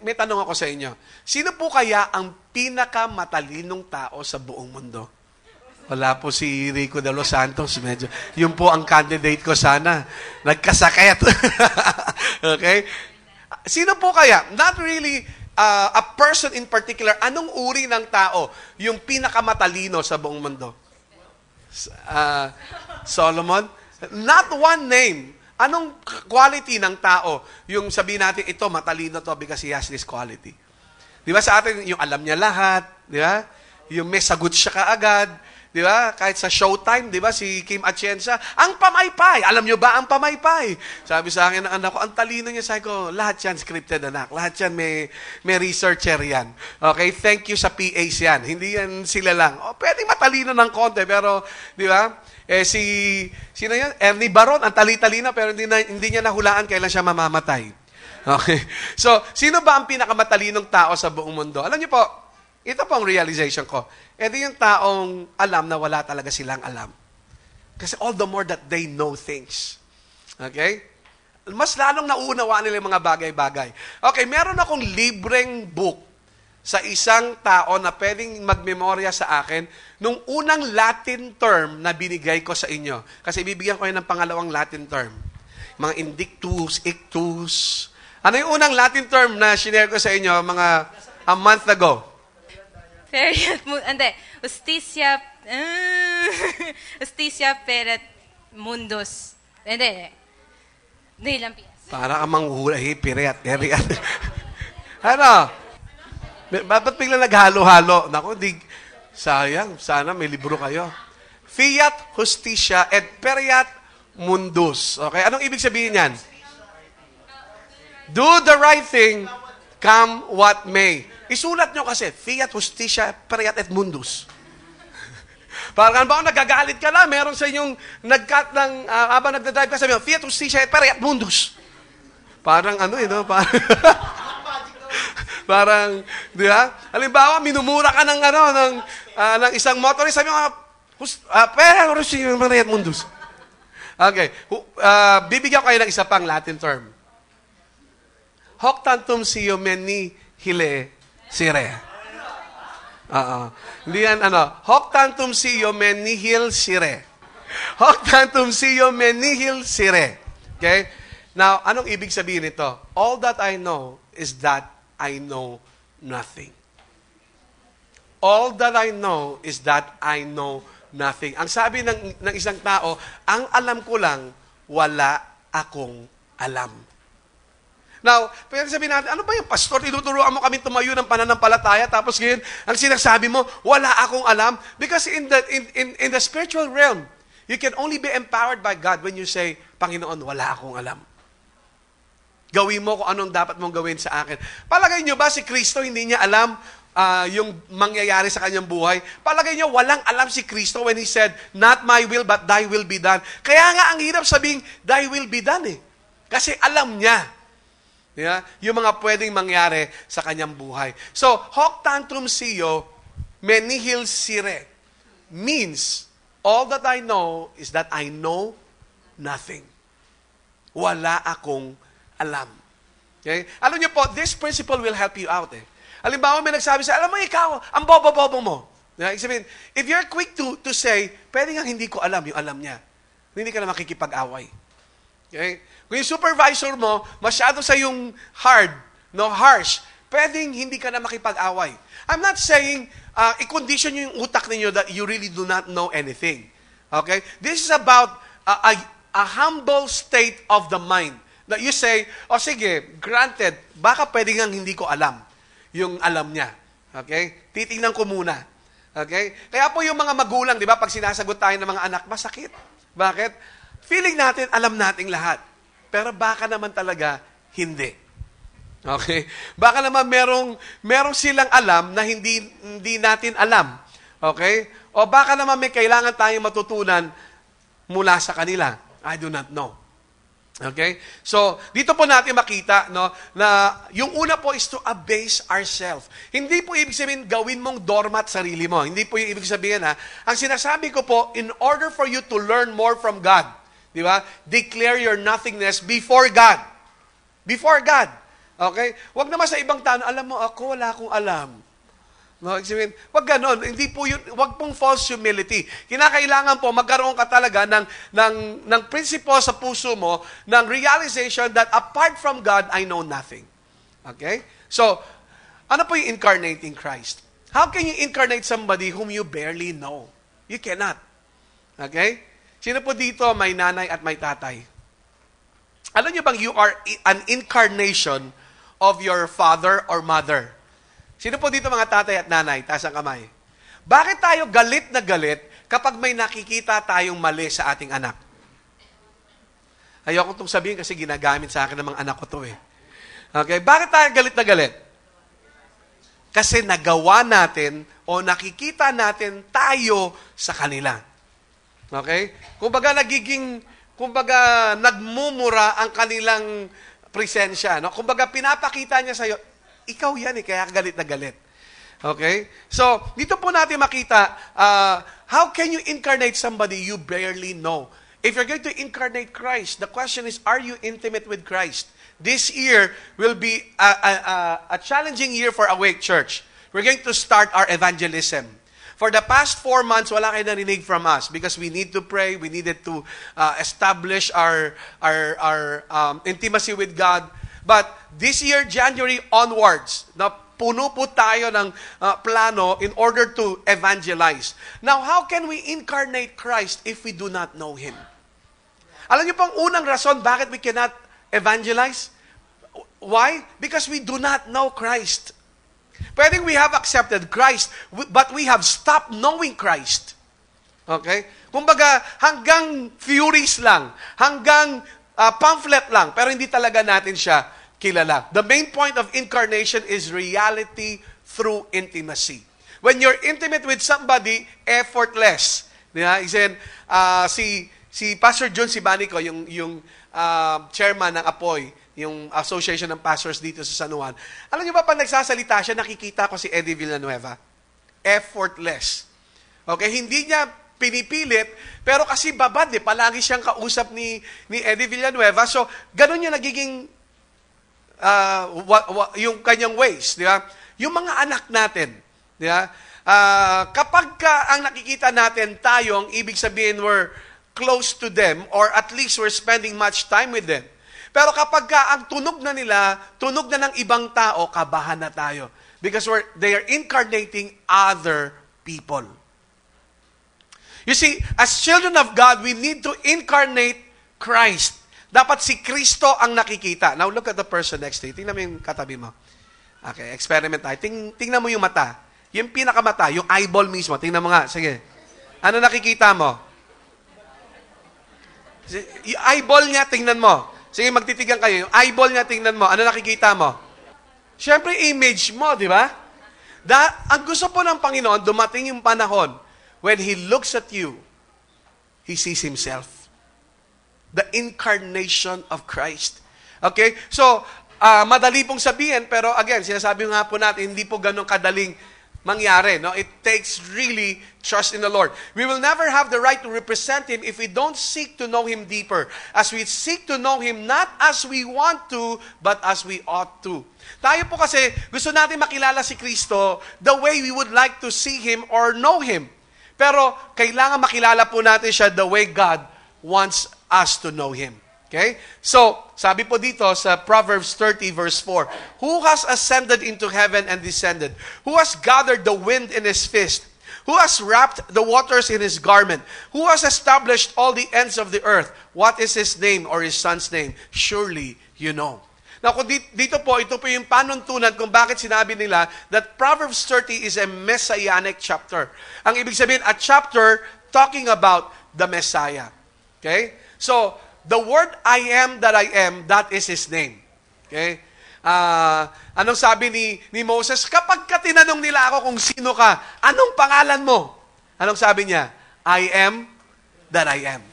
May tanong ako sa inyo. Sino po kaya ang pinakamatalinong tao sa buong mundo? Wala po si Rico de los Santos. Medyo, yun po ang candidate ko sana. Nagkasakit. Okay? Sino po kaya? Not really a person in particular. Anong uri ng tao yung pinakamatalino sa buong mundo? Solomon? Not one name. Anong quality ng tao yung sabihin natin, ito, matalino to because he has this quality? Di ba sa atin, yung alam niya lahat, di ba? Yung may sagot siya kaagad, di ba? Kahit sa Showtime, di ba, si Kim Atienza, ang pamaypay. Alam niyo ba ang pamaypay? Sabi sa akin ng anak ko, ang talino niya. Sabi ko, lahat yan scripted, anak. Lahat yan may researcher yan. Okay? Thank you sa PAs yan. Hindi yan sila lang. Pwedeng matalino ng konti, pero, di ba? Sino yan? Ernie Baron, ang tali-talino, pero hindi niya nahulaan kailan siya mamamatay. Okay? So, sino ba ang pinakamatalinong tao sa buong mundo? Alam niyo po, ito po ang realization ko. Ito yung taong alam na wala talaga silang alam. Kasi all the more that they know things. Okay? Mas lalong nauunawaan nila yung mga bagay-bagay. Okay, meron akong libreng book sa isang tao na pwedeng magmemorya sa akin nung unang Latin term na binigay ko sa inyo. Kasi bibigyan ko yun ng pangalawang Latin term. Mga indictus, ictus. Ano yung unang Latin term na sinare ko sa inyo a month ago? Justicia peret mundus. Hindi lang. Para ka manghula, piriat. Ano? Ba't bigla naghalo-halo? Naku, sayang. Sana may libro kayo. Fiat justitia et pereat mundus. Okay? Anong ibig sabihin yan? Do the right thing, come what may. Isulat nyo kasi, fiat justitia et pereat et mundus. Parang ba nagagalit ka na, meron sa inyong nag-cut ng, habang nagdadrive ka, sabi mo, fiat justitia et pereat mundus. Parang parang, di ba? Halimbawa, minumura ka ng isang motorist, sabi mo, pero yung pereat mundus. Okay. Bibigyan ko kayo ng isa pang Latin term. Hoc tantum sio meni hile sire. Hindi yan, hoc tantum sio meni hil sire. Hoc tantum sio meni hil sire. Okay? Now, anong ibig sabihin nito? All that I know is that I know nothing. All that I know is that I know nothing. Ang sabi ng isang tao, ang alam ko lang, wala akong alam. Now, pwede sabihin natin, ano ba yung pastor? Tinuturuan mo kami tumayo ng pananampalataya, tapos ngayon, ang sinasabi mo, wala akong alam. Because in the spiritual realm, you can only be empowered by God when you say, Panginoon, wala akong alam. Gawin mo kung anong dapat mong gawin sa akin. Palagay nyo ba si Kristo hindi niya alam yung mangyayari sa kanyang buhay? Palagay nyo walang alam si Kristo when He said, not my will but thy will be done. Kaya nga ang hirap sabing, thy will be done eh. Kasi alam niya. Yeah? Yung mga pwedeng mangyari sa kanyang buhay. So, hoc tantum sio menihil sire means, all that I know is that I know nothing. Wala akong alam. Okay? Alam niyo po, this principle will help you out eh. Halimbawa, may nagsabi sa, alam mo ikaw, ang bobo-bobo mo. Ibig sabihin, if you're quick to say, pwede nga hindi ko alam yung alam niya. Hindi ka na makikipag-away. Okay? Kung yung supervisor mo, masyado sa yung harsh, pwedeng hindi ka na makipag-away. I'm not saying, i-condition nyo yung utak ninyo that you really do not know anything. Okay? This is about a humble state of the mind. That you say, sige, granted, baka pwede nga hindi ko alam yung alam niya. Okay? Titingnan ko muna. Okay? Kaya po yung mga magulang, di ba, pag sinasagot tayo ng mga anak, masakit. Bakit? Feeling natin, alam nating lahat. Pero baka naman talaga, hindi. Okay? Baka naman merong silang alam na hindi natin alam. Okay? O baka naman may kailangan tayong matutunan mula sa kanila. I do not know. Okay? So, dito po natin makita na yung una po is to abase ourselves. Hindi po ibig sabihin gawin mong doormat sarili mo. Hindi po yung ibig sabihin Ang sinasabi ko po, in order for you to learn more from God, di ba? Declare your nothingness before God. Before God. Okay? Huwag naman sa ibang tao, alam mo ako, wala akong alam. No, wag ganon. Hindi po yun, wag pong false humility. Kinakailangan po magkaroon ka talaga ng principle sa puso mo, ng realization that apart from God, I know nothing. Okay? So, ano po yung incarnating Christ? How can you incarnate somebody whom you barely know? You cannot. Okay? Sino po dito may nanay at may tatay? Alam niyo bang you are an incarnation of your father or mother? Sino po dito mga tatay at nanay? Taas ang kamay. Bakit tayo galit na galit kapag may nakikita tayong mali sa ating anak? Ayoko itong sabihin kasi ginagamit sa akin ng mga anak ko to eh. Okay? Bakit tayo galit na galit? Kasi nagawa natin o nakikita natin tayo sa kanila. Okay? Kumbaga nagmumura ang kanilang presensya. No? Kumbaga pinapakita niya sa'yo, ikaw yan kaya galit na galit. Okay? So, dito po natin makita, how can you incarnate somebody you barely know? If you're going to incarnate Christ, the question is, are you intimate with Christ? This year will be a challenging year for Awake Church. We're going to start our evangelism. For the past 4 months, wala kayo narinig from us because we need to pray. We needed to establish our intimacy with God. But this year, January onwards, na puno po tayo ng plano in order to evangelize. Now, how can we incarnate Christ if we do not know Him? Alam niyo pang unang rason bakit we cannot evangelize? Why? Because we do not know Christ. Pwedeng we have accepted Christ, but we have stopped knowing Christ. Okay? Kumbaga, hanggang theories lang, hanggang pamphlet lang, pero hindi talaga natin siya kilala. The main point of incarnation is reality through intimacy. When you're intimate with somebody, effortless. Si Pastor John Sibanico, yung chairman ng APOY, yung Association ng Pastors dito sa San Juan. Alam niyo ba, pag nagsasalita siya, nakikita ko si Eddie Villanueva. Effortless. Okay? Hindi niya pinipilit, pero kasi babad palagi siyang kausap ni Eddie Villanueva. So, ganun yung nagiging yung kanyang ways, di ba? Yung mga anak natin, di ba? Kapag ang nakikita natin tayo, ang ibig sabihin we're close to them or at least we're spending much time with them. Pero kapag ang tunog na nila, tunog na ng ibang tao, kabahan na tayo. Because they are incarnating other people. You see, as children of God, we need to incarnate Christ. Dapat si Kristo ang nakikita. Now, look at the person next to you. Tingnan mo yung katabi mo. Okay, experiment tayo. Tingnan mo yung mata. Yung pinakamata, yung eyeball mismo. Tingnan mo nga. Sige. Ano nakikita mo? Yung eyeball niya, tingnan mo. Sige, magtitigan kayo. Yung eyeball niya, tingnan mo. Ano nakikita mo? Siyempre, image mo, di ba? Ang gusto po ng Panginoon, dumating yung panahon when He looks at you, He sees Himself. The incarnation of Christ. Okay? So, madali pong sabihin, pero again, sinasabi nga po natin, hindi po ganun kadaling mangyari. No? It takes really trust in the Lord. We will never have the right to represent Him if we don't seek to know Him deeper. As we seek to know Him, not as we want to, but as we ought to. Tayo po kasi, gusto natin makilala si Kristo the way we would like to see Him or know Him. Pero, kailangan makilala po natin siya the way God wants us to know Him. Okay? So, sabi po dito sa Proverbs 30 verse 4, Who has ascended into heaven and descended? Who has gathered the wind in his fist? Who has wrapped the waters in his garment? Who has established all the ends of the earth? What is his name or his son's name? Surely you know. Now, kung dito po, ito po yung panuntunan kung bakit sinabi nila that Proverbs 30 is a messianic chapter. Ang ibig sabihin, a chapter talking about the Messiah. Okay? So, the word I am that I am, that is His name. Okay? Anong sabi ni Moses? Kapag tinanong nila ako kung sino ka, anong pangalan mo? Anong sabi niya? I am that I am.